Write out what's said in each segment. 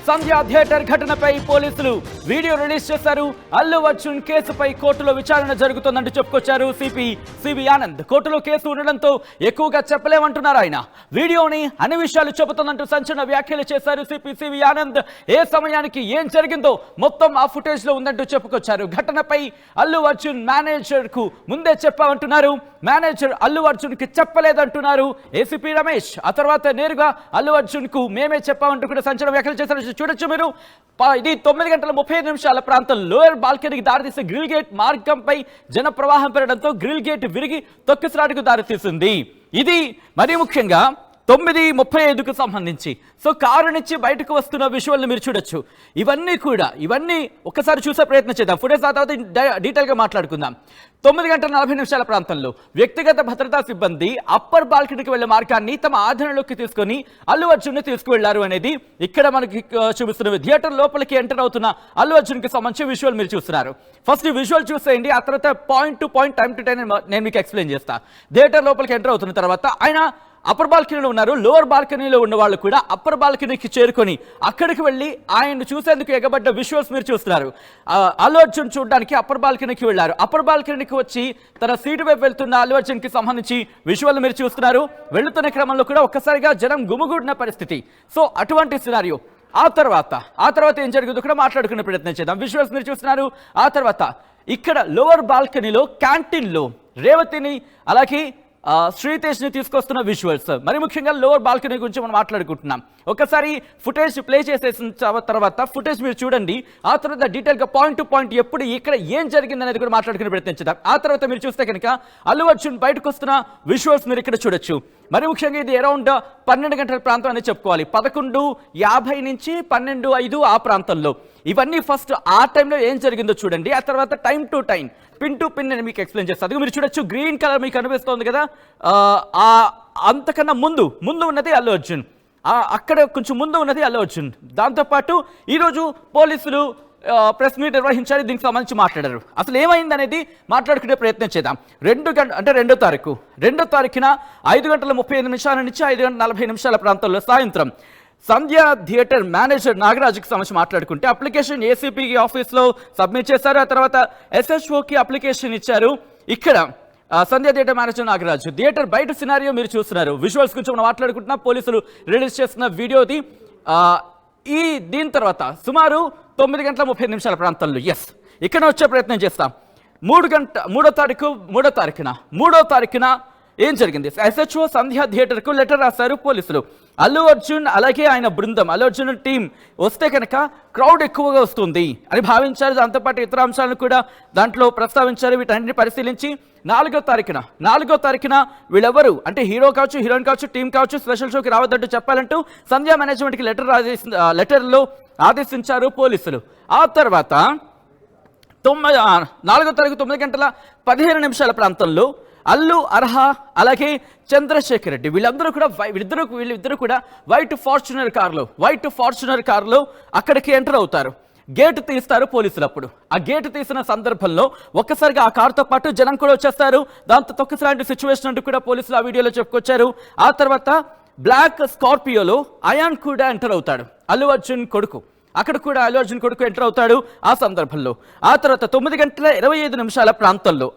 సంధ్య theatre ఘటనపై పోలీసులు video release చేశారు. అల్లు అర్జున్ కేసుపై కోర్టులో విచారణ జరుగుతోందంటూ చెప్పుకొచ్చారు సిబి ఆనంద్. కోర్టులో కేసు ఉండడంతో ఎక్కువగా చెప్పలేమంటున్నారు ఆయన. వీడియోని అన్ని విషయాలు చెబుతోందంటూ సంచలన వ్యాఖ్యలు చేశారు సిబి ఆనంద్. ఏ సమయానికి ఏం జరిగిందో మొత్తం ఆ ఫుటేజ్ లో ఉందంటూ చెప్పుకొచ్చారు. ఘటనపై అల్లు అర్జున్ మేనేజర్ కు ముందే చెప్పామంటున్నారు. మేనేజర్ అల్లు అర్జున్ కి చెప్పలేదంటున్నారు ఏసీపీ రమేష్. ఆ తర్వాత నేరుగా అల్లు అర్జున్ కు మేమే చెప్పామంటూ కూడా సంచలన వ్యాఖ్యలు చేశారు. చూడొచ్చు మీరు. ఇది 9:35 ప్రాంతంలో లోయర్ బాల్కనీకి దారితీసే గ్రిల్ గేట్ మార్గంపై జన ప్రవాహం పెరగడంతో గ్రిల్ గేట్ విరిగి తొక్కిసలాటకు దారితీసింది. ఇది మరీ ముఖ్యంగా 9:35కు సంబంధించి. సో కారు నుంచి బయటకు వస్తున్న విజువల్ని మీరు చూడొచ్చు. ఇవన్నీ ఒక్కసారి చూసే ప్రయత్నం చేద్దాం. ఫుటేజ్ ఆ తర్వాత డీటెయిల్గా మాట్లాడుకుందాం. 9:40 ప్రాంతంలో వ్యక్తిగత భద్రతా సిబ్బంది అప్పర్ బాల్కనీకి వెళ్లే మార్గాన్ని తమ ఆధీనంలోకి తీసుకొని అల్లు అర్జున్ ని తీసుకువెళ్లారు అనేది ఇక్కడ మనకి చూపిస్తున్నది. థియేటర్ లోపలికి ఎంటర్ అవుతున్న అల్లు అర్జున్ కి సంబంధించి విజువల్ మీరు చూస్తున్నారు. ఫస్ట్ ఈ విజువల్ చూసేయండి. ఆ తర్వాత point to point, time to time నేను మీకు ఎక్స్ప్లెయిన్ చేస్తా. థియేటర్ లోపలికి ఎంటర్ అవుతున్న తర్వాత ఆయన అప్పర్ బాల్కనీలో ఉన్నారు. లోవర్ బాల్కనీలో ఉన్న వాళ్ళు కూడా అప్పర్ బాల్కనీకి చేరుకొని అక్కడికి వెళ్ళి ఆయన్ని చూసేందుకు ఎగబడ్డ విజువల్స్ మీరు చూస్తున్నారు. అల్లు అర్జున్ చూడడానికి అప్పర్ బాల్కనీకి వెళ్ళారు. అప్పర్ బాల్కనీకి వచ్చి తన సీటు వైపు వెళ్తున్న అల్లు అర్జున్ కి సంబంధించి విజువల్ మీరు చూస్తున్నారు. వెళుతున్న క్రమంలో కూడా ఒక్కసారిగా జనం గుమిగూడిన పరిస్థితి. సో అటువంటి సినారియో. ఆ తర్వాత ఏం జరిగిందో కూడా మాట్లాడుకునే ప్రయత్నం చేద్దాం. విజువల్స్ మీరు చూస్తున్నారు. ఆ తర్వాత ఇక్కడ లోవర్ బాల్కనీలో క్యాంటీన్లో రేవతిని అలాగే శ్రీతేజ్ని తీసుకొస్తున్న విజువల్స్. మరి ముఖ్యంగా లోవర్ బాల్కనీ గురించి మనం మాట్లాడుకుంటున్నాం. ఒకసారి ఫుటేజ్ ప్లే చేసేసిన తర్వాత ఫుటేజ్ మీరు చూడండి. ఆ తర్వాత డీటెయిల్గా పాయింట్ టు పాయింట్ ఎప్పుడు ఇక్కడ ఏం జరిగింది అనేది కూడా మాట్లాడుకునే ప్రయత్నించుదాం. ఆ తర్వాత మీరు చూస్తే కనుక అల్లు అర్జున్ బయటకు వస్తున్న విజువల్స్ మీరు ఇక్కడ చూడొచ్చు. మరి ముఖ్యంగా ఇది అరౌండ్ 12 గంటల ప్రాంతం అని చెప్పుకోవాలి. 11:50 నుంచి 12:05 ఆ ప్రాంతంలో. ఇవన్నీ ఫస్ట్ ఆ టైంలో ఏం జరిగిందో చూడండి. ఆ తర్వాత time to time, pin to pin నేను మీకు ఎక్స్ప్లెయిన్ చేస్తాను. అది మీరు చూడొచ్చు. గ్రీన్ కలర్ మీకు కనిపిస్తోంది కదా. అంతకన్నా ముందు ఉన్నది అల్లు అర్జున్. అక్కడ కొంచెం ముందు ఉన్నది అల్లు అర్జున్. దాంతోపాటు ఈరోజు పోలీసులు ప్రెస్ మీట్ నిర్వహించారు. దీనికి సంబంధించి మాట్లాడారు. అసలు ఏమైంది అనేది మాట్లాడుకునే ప్రయత్నం చేద్దాం. 2 తారీఖున 5:35 నుంచి 5:40 ప్రాంతంలో సాయంత్రం సంధ్య థియేటర్ మేనేజర్ నాగరాజుకి సంబంధించి మాట్లాడుకుంటే అప్లికేషన్ ఏసీపీ ఆఫీస్లో సబ్మిట్ చేశారు. ఆ తర్వాత ఎస్హెచ్ఓకి అప్లికేషన్ ఇచ్చారు. ఇక్కడ సంధ్య థియేటర్ మేనేజర్ నాగరాజు. థియేటర్ బయట సినారియో మీరు చూస్తున్నారు. విజువల్స్ గురించి మనం మాట్లాడుకుంటున్నా. పోలీసులు రిలీజ్ చేస్తున్న వీడియోది. దీని తర్వాత సుమారు 9:30 ప్రాంతంలో ఇక్కడ వచ్చే ప్రయత్నం చేస్తాం. 3వ తారీఖున ఏం జరిగింది? ఎస్హెచ్ఓ సంధ్య థియేటర్కు లెటర్ రాశారు పోలీసులు. అల్లు అర్జున్ అలాగే ఆయన బృందం, అల్లు అర్జున్ టీం వస్తే కనుక క్రౌడ్ ఎక్కువగా వస్తుంది అని భావించారు. దాంతోపాటు ఇతర అంశాలను కూడా దాంట్లో ప్రస్తావించారు. వీటన్నిటిని పరిశీలించి 4వ తారీఖున వీళ్ళెవరు అంటే హీరో కావచ్చు, హీరోయిన్ కావచ్చు, టీం కావచ్చు స్పెషల్ షోకి రావద్దంటూ చెప్పాలంటూ సంధ్య మేనేజ్మెంట్కి లెటర్లో ఆదేశించారు పోలీసులు. ఆ తర్వాత 4వ తారీఖు 9:15 ప్రాంతంలో అల్లు అర్హ అలాగే చంద్రశేఖర్ రెడ్డి వీళ్ళిద్దరూ కూడా వైట్ ఫార్చునర్ కారులో అక్కడికి ఎంటర్ అవుతారు. గేటు తీస్తారు పోలీసులు. అప్పుడు ఆ గేటు తీసిన సందర్భంలో ఒక్కసారిగా ఆ కారుతో పాటు జనం కూడా వచ్చేస్తారు. దాంతో తొక్కసలాంటి సిచ్యువేషన్ అంటూ కూడా పోలీసులు ఆ వీడియోలో చెప్పుకొచ్చారు. ఆ తర్వాత బ్లాక్ స్కార్పియోలో అయాన్ కూడా ఎంటర్ అవుతాడు. అల్లు అర్జున్ కొడుకు. అక్కడ కూడా అల్లు అర్జున్ కొడుకు ఎంటర్ అవుతాడు ఆ సందర్భంలో. ఆ తర్వాత 9:25 ప్రాంతంలో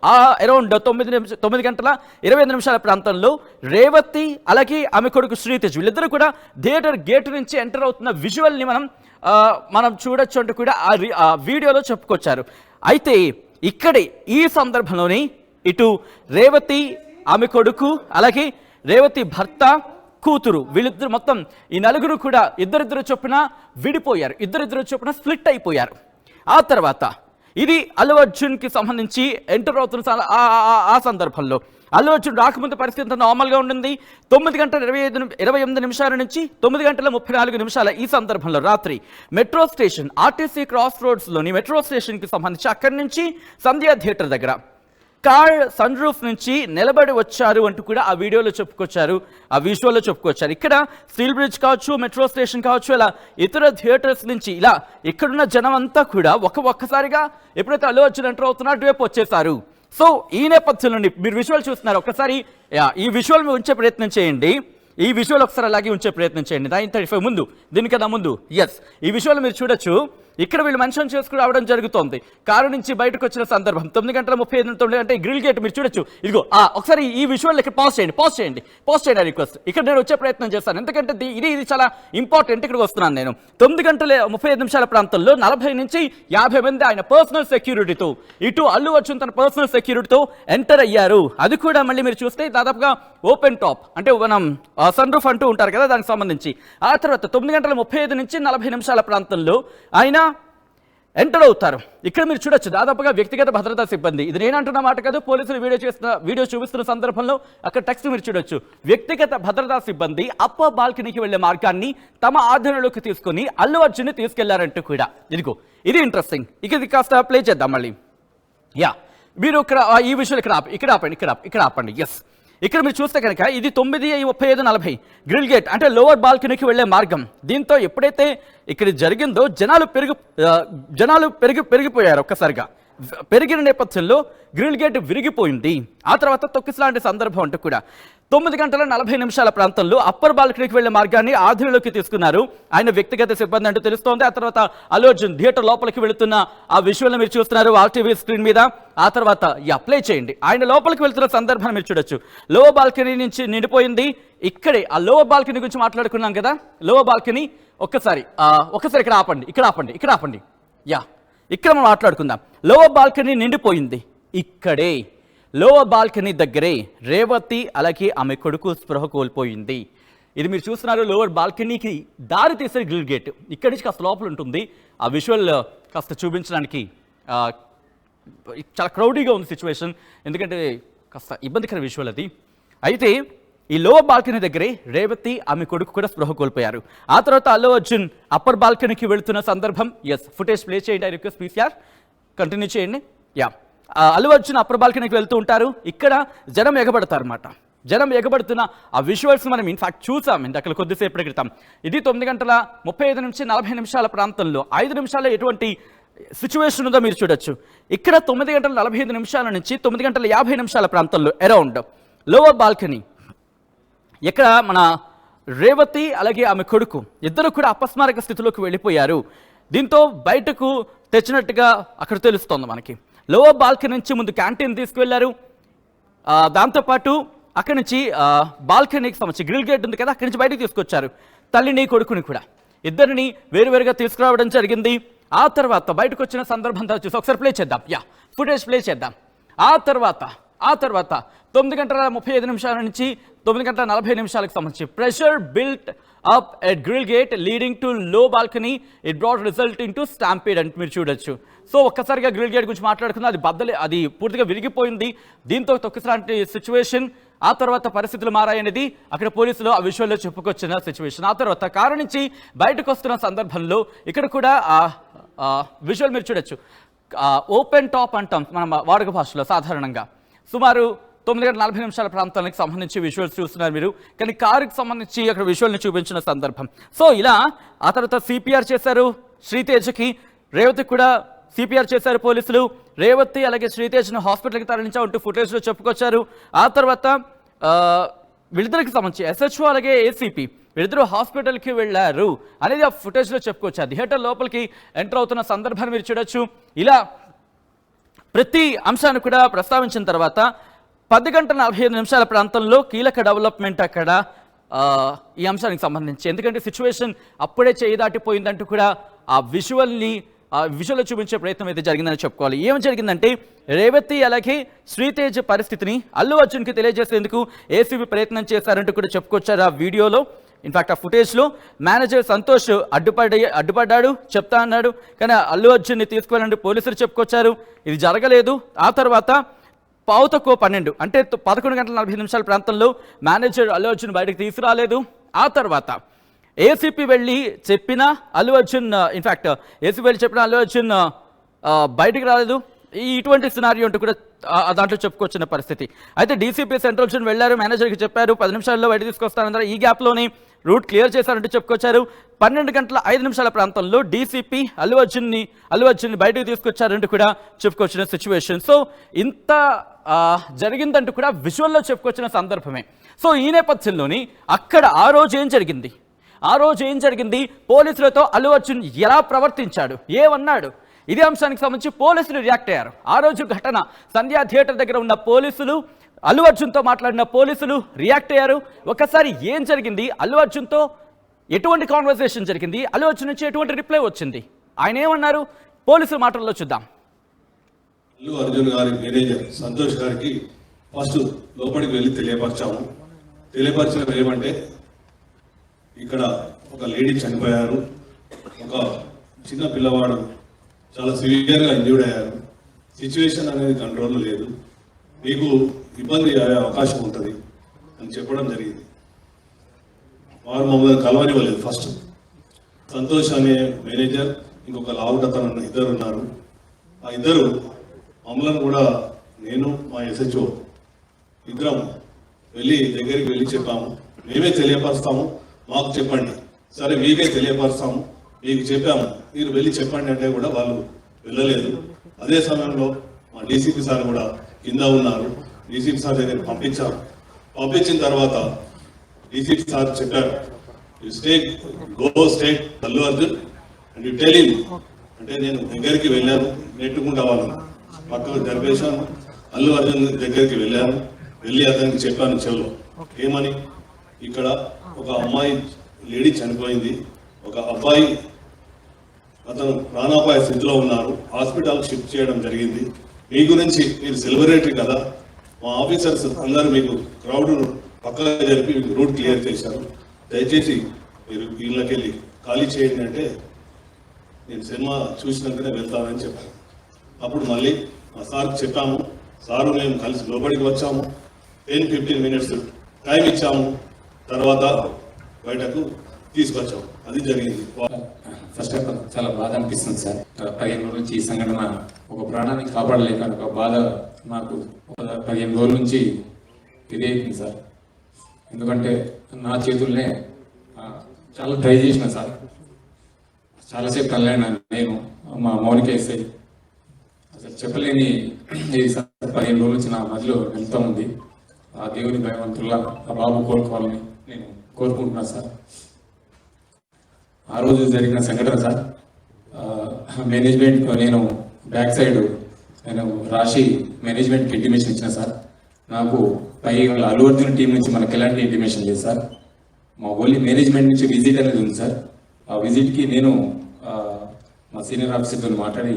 అరౌండ్ 9:25 ప్రాంతంలో రేవతి అలాగే ఆమె కొడుకు శ్రీతేజ్ వీళ్ళిద్దరూ కూడా థియేటర్ గేటు నుంచి ఎంటర్ అవుతున్న విజువల్ని మనం చూడొచ్చు అంటూ కూడా ఆ వీడియోలో చెప్పుకొచ్చారు. అయితే ఇక్కడే ఈ సందర్భంలోని ఇటు రేవతి ఆమె కొడుకు అలాగే రేవతి భర్త కూతురు వీళ్ళిద్దరు మొత్తం ఈ నలుగురు కూడా ఇద్దరిద్దరు చొప్పున విడిపోయారు. ఇద్దరిద్దరు చొప్పున స్ప్లిట్ అయిపోయారు. ఆ తర్వాత ఇది అల్లు అర్జున్కి సంబంధించి ఎంటర్ అవుతున్న ఆ సందర్భంలో అల్లు అర్జున్ రాకముందు పరిస్థితి అంతా నార్మల్గా ఉండింది. 9:28 నుంచి 9:34 ఈ సందర్భంలో రాత్రి మెట్రో స్టేషన్ ఆర్టీసీ క్రాస్ రోడ్స్లోని మెట్రో స్టేషన్కి సంబంధించి అక్కడి నుంచి సంధ్య థియేటర్ దగ్గర కార్ సన్ రూఫ్ నుంచి నిలబడి వచ్చారు అంటూ కూడా ఆ వీడియోలో చెప్పుకొచ్చారు, ఆ విజువల్లో చెప్పుకొచ్చారు. ఇక్కడ స్టీల్ బ్రిడ్జ్ కావచ్చు, మెట్రో స్టేషన్ కావచ్చు, ఇలా ఇతర థియేటర్స్ నుంచి ఇలా ఇక్కడున్న జనం అంతా కూడా ఒక్కసారిగా ఎప్పుడైతే అల్లు అర్జున్ ఎంటర్ అవుతున్నా అటువైపు వచ్చేసారు. సో ఈ నేపథ్యంలో మీరు విజువల్ చూస్తున్నారు. ఒక్కసారి ఈ విజువల్ ఉంచే ప్రయత్నం చేయండి. ఈ విజువల్ ఒకసారి అలాగే ఉంచే ప్రయత్నం చేయండి. 9:35 ముందు, దీనికన్నా ముందు. ఎస్, ఈ విజువల్ మీరు చూడొచ్చు. ఇక్కడ వీళ్ళు మెన్షన్ చేసుకుని రావడం జరుగుతోంది. కారు నుంచి బయటకు వచ్చిన సందర్భం 9:35 అంటే గ్రిల్ గేట్ మీరు చూడొచ్చు. ఇదిగో ఒకసారి ఈ విజువల్ ఇక్కడ పాజ్ చేయండి రిక్వెస్ట్. ఇక్కడ నేను వచ్చే ప్రయత్నం చేస్తాను, ఎందుకంటే ఇది చాలా ఇంపార్టెంట్. ఇక్కడికి వస్తున్నాను నేను. 9:35 ప్రాంతంలో 40 నుంచి 50 మంది ఆయన పర్సనల్ సెక్యూరిటీతో, ఇటు అల్లు అర్జున్ తన పర్సనల్ సెక్యూరిటీతో ఎంటర్ అయ్యారు. అది కూడా మళ్ళీ మీరు చూస్తే దాదాపుగా ఓపెన్ టాప్, అంటే మనం సన్ రూఫ్ అంటూ ఉంటారు కదా, దానికి సంబంధించి. ఆ తర్వాత 9:35 నుంచి 40 నిమిషాల ప్రాంతంలో ఆయన ఎంటర్ అవుతారు. ఇక్కడ మీరు చూడొచ్చు దాదాపుగా వ్యక్తిగత భద్రతా సిబ్బంది. ఇది నేనంటున్న మాట కాదు, పోలీసులు వీడియో చూపిస్తున్న సందర్భంలో అక్కడ టెక్స్ట్ మీరు చూడొచ్చు. వ్యక్తిగత భద్రతా సిబ్బంది అప్పర్ బాల్కనీకి వెళ్లే మార్గాన్ని తమ ఆధీనంలోకి తీసుకుని అల్లు అర్జున్ తీసుకెళ్లారంటూ కూడా. ఇదిగో ఇది ఇంట్రెస్టింగ్. ఇది కాస్త ప్లే చేద్దాం మళ్ళీ. మీరు ఇక్కడ ఈ విషయాలు ఇక్కడ ఆపండి. ఎస్, ఇక్కడ మీరు చూస్తే కనుక ఇది 9:35:40 గ్రిల్ గేట్, అంటే లోవర్ బాల్కనీకి వెళ్లే మార్గం. దీంతో ఎప్పుడైతే ఇక్కడ జరిగిందో జనాలు పెరిగిపోయారు. ఒక్కసారిగా పెరిగిన నేపథ్యంలో గ్రిల్ గేట్ విరిగిపోయింది. ఆ తర్వాత తొక్కిసలాంటి సందర్భం అంటూ కూడా 9:40 ప్రాంతంలో అప్పర్ బాల్కనీకి వెళ్లే మార్గాన్ని ఆధీనంలోకి తీసుకున్నారు ఆయన వ్యక్తిగత సిబ్బంది అంటూ తెలుస్తోంది. ఆ తర్వాత అల్లు అర్జున్ థియేటర్ లోపలికి వెళుతున్న ఆ విజువల్ మీరు చూస్తున్నారు ఆర్టీవీ స్క్రీన్ మీద. ఆ తర్వాత అప్లై చేయండి. ఆయన లోపలికి వెళ్తున్న సందర్భాన్ని మీరు చూడొచ్చు. లోవర్ బాల్కనీ నుంచి నిండిపోయింది. ఇక్కడే ఆ లోవర్ బాల్కనీ గురించి మాట్లాడుకున్నాం కదా, లోవర్ బాల్కనీ ఒక్కసారి ఇక్కడ ఆపండి. ఇక్కడ మనం మాట్లాడుకుందాం. లోవర్ బాల్కనీ నిండిపోయింది. ఇక్కడే లోవర్ బాల్కనీ దగ్గరే రేవతి అలాగే ఆమె కొడుకు స్పృహ కోల్పోయింది. ఇది మీరు చూస్తున్నారు లోవర్ బాల్కనీకి దారి తీసే గ్రిల్ గేట్. ఇక్కడి నుంచి కాస్త లోపల ఉంటుంది. ఆ విజువల్ కాస్త చూపించడానికి చాలా క్రౌడీగా ఉంది సిచ్యువేషన్, ఎందుకంటే కాస్త ఇబ్బందికర విజువల్ అది. అయితే ఈ లోవర్ బాల్కనీ దగ్గరే రేవతి ఆమె కొడుకు కూడా స్పృహ కోల్పోయారు. ఆ తర్వాత అల్లు అర్జున్ అప్పర్ బాల్కనీకి వెళుతున్న సందర్భం. ఎస్, ఫుటేజ్ ప్లే చేయండి. రిక్వెస్ట్ పీసీఆర్ కంటిన్యూ చేయండి. అల్లు అర్జున్ అప్పర్ బాల్కనీకి వెళ్తూ ఉంటారు. ఇక్కడ జనం ఎగబడతారు అన్నమాట. జనం ఎగబడుతున్న ఆ విజువల్స్ మనం ఇన్ఫాక్ట్ చూసాం ఇందాక కొద్దిసేపటి క్రితం. ఇది 9:35 నుంచి 40 నిమిషాల ప్రాంతంలో 5 నిమిషాల్లో ఎటువంటి సిచ్యువేషన్ ఉందో మీరు చూడొచ్చు. ఇక్కడ 9:45 నుంచి 9:50 ప్రాంతంలో అరౌండ్ లోవర్ బాల్కనీ ఇక్కడ మన రేవతి అలాగే ఆమె కొడుకు ఇద్దరు కూడా అపస్మారక స్థితిలోకి వెళ్ళిపోయారు. దీంతో బయటకు తెచ్చినట్టుగా అక్కడ తెలుస్తోంది మనకి. లోవర్ బాల్కనీ నుంచి ముందు క్యాంటీన్ తీసుకువెళ్లారు. దాంతోపాటు అక్కడి నుంచి బాల్కనీకి సంబంధించి గ్రిల్ గేట్ ఉంది కదా, అక్కడి నుంచి బయటకు తీసుకొచ్చారు. తల్లిని కొడుకుని కూడా ఇద్దరిని వేరువేరుగా తీసుకురావడం జరిగింది. ఆ తర్వాత బయటకు వచ్చిన సందర్భం చూసి ఒకసారి ప్లే చేద్దాం. ఫుటేజ్ ప్లే చేద్దాం. ఆ తర్వాత 9:35 నుంచి 9:40 సంబంధించి pressure built up at grill gate leading to low balcony it brought result into stampede అంటే మీరు చూడొచ్చు. సో ఒక్కసారిగా గ్రిల్ గేట్ గురించి మాట్లాడుకుందాం. అది పూర్తిగా విరిగిపోయింది. దీంతో తొక్కిసలాంటి సిచ్యువేషన్. ఆ తర్వాత పరిస్థితులు మారాయనేది అక్కడ పోలీసులు ఆ విషయంలో చెప్పుకొచ్చిన సిచ్యువేషన్. ఆ తర్వాత కారు నుంచి బయటకు వస్తున్న సందర్భంలో ఇక్కడ కూడా విజువల్ మీరు చూడొచ్చు. ఓపెన్ టాప్ అంటాం మన వాడుక భాషలో సాధారణంగా. సుమారు 9:40 ప్రాంతానికి సంబంధించి విజువల్స్ చూస్తున్నారు మీరు. కానీ కారుకి సంబంధించి అక్కడ విజువల్ని చూపించిన సందర్భం. సో ఇలా ఆ తర్వాత సిపిఆర్ చేశారు శ్రీతేజ్కి, రేవతికి కూడా సిపిఆర్ చేశారు పోలీసులు. రేవతి అలాగే శ్రీతేజ్ను హాస్పిటల్కి తరలించా ఉంటూ ఫుటేజ్లో చెప్పుకొచ్చారు. ఆ తర్వాత వీళ్ళిద్దరికి సంబంధించి ఎస్హెచ్ఓ అలాగే ఏసీపీ వీళ్ళిద్దరూ హాస్పిటల్కి వెళ్ళారు అనేది ఆ ఫుటేజ్లో చెప్పుకొచ్చారు. థియేటర్ లోపలికి ఎంటర్ అవుతున్న సందర్భాన్ని మీరు చూడొచ్చు. ఇలా ప్రతి అంశాన్ని కూడా ప్రస్తావించిన తర్వాత 10:45 ప్రాంతంలో కీలక డెవలప్మెంట్ అక్కడ ఈ అంశానికి సంబంధించి. ఎందుకంటే సిచ్యువేషన్ అప్పుడే చేయి దాటిపోయిందంటూ కూడా ఆ విజువల్లో చూపించే ప్రయత్నం అయితే జరిగిందని చెప్పుకోవాలి. ఏం జరిగిందంటే రేవతి అలాగే శ్రీతేజ్ పరిస్థితిని అల్లు అర్జున్కి తెలియజేసేందుకు ఏసీబీ ప్రయత్నం చేశారంటూ కూడా చెప్పుకొచ్చారు ఆ వీడియోలో. ఇన్ఫాక్ట్ ఆ ఫుటేజ్లో మేనేజర్ సంతోష్ అడ్డుపడ్డాడు చెప్తా అన్నాడు, కానీ అల్లు అర్జున్ని తీసుకువెళ్ళండి పోలీసులు చెప్పుకొచ్చారు. ఇది జరగలేదు. ఆ తర్వాత 11:12 అంటే 11:40 ప్రాంతంలో మేనేజర్ అల్లు అర్జున్ బయటకు తీసుకురాలేదు. ఆ తర్వాత ఏసీపీ వెళ్ళి చెప్పిన అల్లు అర్జున్ అల్లు అర్జున్ బయటికి రాలేదు. ఇటువంటి సినారియో అంటూ కూడా దాంట్లో చెప్పుకొచ్చిన పరిస్థితి. అయితే డీసీపీ సెంట్రల్ జోన్ వెళ్ళారు, మేనేజర్కి చెప్పారు 10 నిమిషాల్లో బయట తీసుకొస్తానన్నారు. ఈ గ్యాప్లోనే రూట్ క్లియర్ చేశారంటూ చెప్పుకొచ్చారు. 12:05 ప్రాంతంలో డీసీపీ అల్లు అర్జున్ని బయటకు తీసుకొచ్చారంటూ కూడా చెప్పుకొచ్చిన సిచ్యువేషన్. సో ఇంత జరిగిందంటూ కూడా విజువల్లో చెప్పుకొచ్చిన సందర్భమే. సో ఈ నేపథ్యంలోని అక్కడ ఆ రోజు ఏం జరిగింది, పోలీసులతో అల్లు అర్జున్ ఎలా ప్రవర్తించాడు, ఏమన్నాడు, ఇదే అంశానికి సంబంధించి పోలీసులు రియాక్ట్ అయ్యారు. ఆ రోజు ఘటన సంధ్యా థియేటర్ దగ్గర ఉన్న పోలీసులు, అల్లు అర్జున్తో మాట్లాడిన పోలీసులు రియాక్ట్ అయ్యారు. ఒకసారి ఏం జరిగింది, అల్లు అర్జున్తో ఎటువంటి కాన్వర్సేషన్ జరిగింది, అల్లు అర్జున్ నుంచి ఎటువంటి రిప్లై వచ్చింది, ఆయన ఏమన్నారు, పోలీసుల మాటల్లో చూద్దాం. అల్లు అర్జున్ గారి మేనేజర్ సంతోష్ గారికి ఫస్ట్ లోపలికి వెళ్ళి తెలియపరచడం ఏమంటే, ఇక్కడ ఒక లేడీ చనిపోయారు, ఒక చిన్న పిల్లవాడు చాలా సివియర్గా ఇంజూర్డ్ అయ్యారు, సిచ్యువేషన్ అనేది కంట్రోల్లో లేదు, మీకు ఇబ్బంది అయ్యే అవకాశం ఉంటుంది అని చెప్పడం జరిగింది. వారు మమ్మల్ని కలవనివ్వలేదు. ఫస్ట్ సంతోష్ అనే మేనేజర్, ఇంకొక లావుటతను ఇద్దరు ఉన్నారు. ఆ ఇద్దరు మమ్మల్ని కూడా, నేను మా SHO ఇద్దరం దగ్గరికి వెళ్ళి చెప్పాము, మేమే తెలియపరుస్తాము, మాకు చెప్పండి. సరే మీకే తెలియపరుస్తాము, మీకు చెప్పాము, మీరు వెళ్ళి చెప్పండి అంటే కూడా వాళ్ళు వెళ్ళలేదు. అదే సమయంలో మా DCP సార్ కూడా కింద ఉన్నారు. DCP సార్ దగ్గర పంపించిన తర్వాత DCP సార్ చెప్పారు, state Allu Arjun and you tell him అంటే, నేను దగ్గరికి వెళ్ళాను, నెట్టుకుంటా వాళ్ళను పక్కకు జరిపేశాను. అల్లు అర్జున్ దగ్గరికి వెళ్ళి అతనికి చెప్పాను చెవులో, ఏమని, ఇక్కడ ఒక అమ్మాయి లేడీ చనిపోయింది, ఒక అబ్బాయి అతను ప్రాణాపాయ స్థితిలో ఉన్నారు, హాస్పిటల్ షిఫ్ట్ చేయడం జరిగింది. మీ గురించి, మీరు సెలబ్రిటీ కదా, మా ఆఫీసర్స్ అందరూ మీకు క్రౌడ్ పక్కగా జరిపి మీకు రూట్ క్లియర్ చేశారు, దయచేసి మీరు ఇళ్ళకెళ్ళి ఖాళీ చేయండి అంటే, నేను సినిమా చూసినాకనే వెళ్తానని చెప్పాను. అప్పుడు మళ్ళీ మా సార్కి చెప్పాము, సారు మేము కలిసి లోపలికి వచ్చాము, 10-15 minutes టైం ఇచ్చాము, తర్వాత బయటకు తీసుకొచ్చాము. అది జరిగింది. ఫస్ట్ ఆఫ్ ఆల్ చాలా బాధ అనిపిస్తుంది సార్. 15 రోజుల నుంచి ఈ సంఘటన, ఒక ప్రాణాన్ని కాపాడలేక ఒక బాధ నాకు 15 రోజుల నుంచి ఇదే అవుతుంది సార్. ఎందుకంటే నా చేతుల్నే చాలా ట్రై చేసిన సార్, చాలాసేపు కలైనా నేను, మా మౌనిక ఎస్ఐ, అసలు చెప్పలేని ఇది సార్. 15 రోజుల నుంచి నా మధ్యలో వెళ్తూ ఉంది. ఆ దేవుని భగవంతుల్లా ఆ బాబు కోరుకోవాలని నేను కోరుకుంటున్నాను సార్. ఆ రోజు జరిగిన సంఘటన సార్, మేనేజ్మెంట్ నేను బ్యాక్ సైడ్ నేను రాసి మేనేజ్మెంట్కి ఇంటిమేషన్ ఇచ్చిన సార్. నాకు పై అల్లు అర్జున్ టీం నుంచి మనకు ఎలాంటి ఇంటిమేషన్ లేదు సార్. మా ఓన్లీ మేనేజ్మెంట్ నుంచి విజిట్ అనేది ఉంది సార్. ఆ విజిట్కి నేను మా సీనియర్ ఆఫీసర్తో మాట్లాడి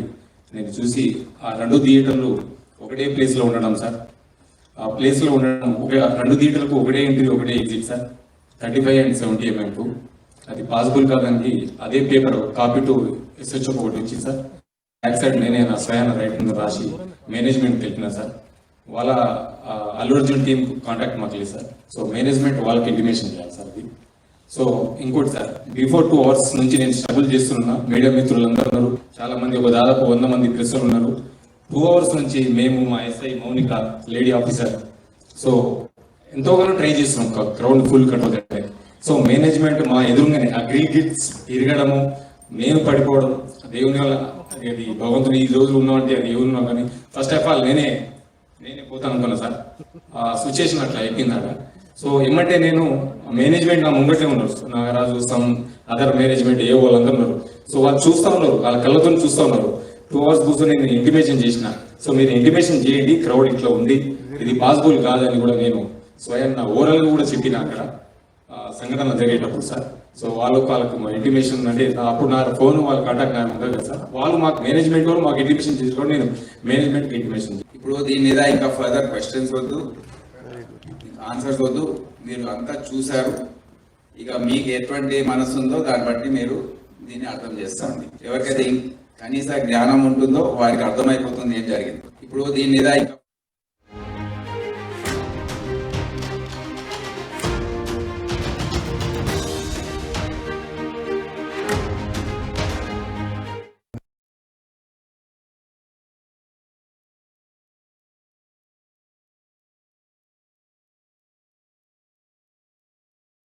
నేను చూసి, ఆ 2 థియేటర్లు ఒకటే ప్లేస్లో ఉండడం సార్. ఆ ప్లేస్లో ఉండడం, 2 థియేటర్లకు ఒకటే ఎంట్రీ ఒకటే ఎగ్జిట్ సార్, 35 and 70 mm. అది పాసిబుల్ కాదని అదే పేపర్ కాపీ టు SHO ఒకటి వచ్చింది సార్. బ్యాక్ సైడ్ నేనే నా స్వయాన రైట్ ముందు రాసి మేనేజ్మెంట్కి వెళ్ళినా సార్. వాళ్ళ అల్లు అర్జున్ టీం కాంటాక్ట్ మాకు లేదు సార్. సో మేనేజ్మెంట్ వాళ్ళకి ఇంటిమేషన్ చేయాలి సార్ అది. సో ఇంకోటి సార్, బిఫోర్ 2 hours నుంచి నేను స్ట్రగుల్ చేస్తున్నా. మీడియా మిత్రులందరూ ఉన్నారు, చాలా మంది, ఒక దాదాపు 100 మంది ప్రెస్సులు ఉన్నారు. 2 hours నుంచి మేము, మా SI Mounika lady officer, so ఎంతోగానో ట్రై చేస్తున్నాం crowd full control. So management మా ఎదురుగానే అగ్రిగేట్స్ తిరగడము, నేను పడిపోవడం, దేవుని వల్ల అది భగవంతుని ఈ రోజులు ఉన్నామంటే అది ఎవరున్నాం. కానీ ఫస్ట్ ఆఫ్ ఆల్ నేనే పోతాను అనుకున్నా సార్. ఆ సిచ్యుయేషన్ అట్లా అయిపోయిందాక. సో ఏమంటే నేను మేనేజ్మెంట్ నా ముంగటే ఉన్నారు, నాగరాజు, సమ్ అదర్ మేనేజ్మెంట్ వాళ్ళందరూ ఉన్నారు. సో వాళ్ళు చూస్తూ ఉన్నారు, వాళ్ళ కళ్ళతో చూస్తూ ఉన్నారు. 2 hours కూర్చొని నేను ఇంటిమేషన్ చేసిన, సో మీరు ఇంటిమేషన్ చేయండి, క్రౌడ్ ఇట్లా ఉంది, ఇది పాసిబుల్ కాదని కూడా నేను స్వయం నా ఓవరాల్గా కూడా చెప్పిన అక్కడ సంఘటన జరిగేటప్పుడు సార్. సో వాళ్ళకు ఇంటిమేషన్ అంటే, అప్పుడు నా ఫోన్ వాళ్ళ కాంటాక్ట్ నాకు ఉంటుంది కదా సార్. వాళ్ళు మాకు మేనేజ్మెంట్ వాళ్ళు మాకు ఇంటిమేషన్ చేసుకోవడం, నేను మేనేజ్మెంట్కి ఇంటిమేషన్. ఇప్పుడు దీని మీద ఇంకా ఫర్దర్ క్వశ్చన్స్ వద్దు, ఆన్సర్స్ వద్దు, మీరు అంతా చూశారు. ఇక మీకు ఎటువంటి మనసు ఉందో దాన్ని బట్టి మీరు దీన్ని అర్థం చేస్తాండి. ఎవరికైతే కనీస జ్ఞానం ఉంటుందో వారికి అర్థమైపోతుంది ఏం జరిగింది. ఇప్పుడు దీని మీద ఇంకా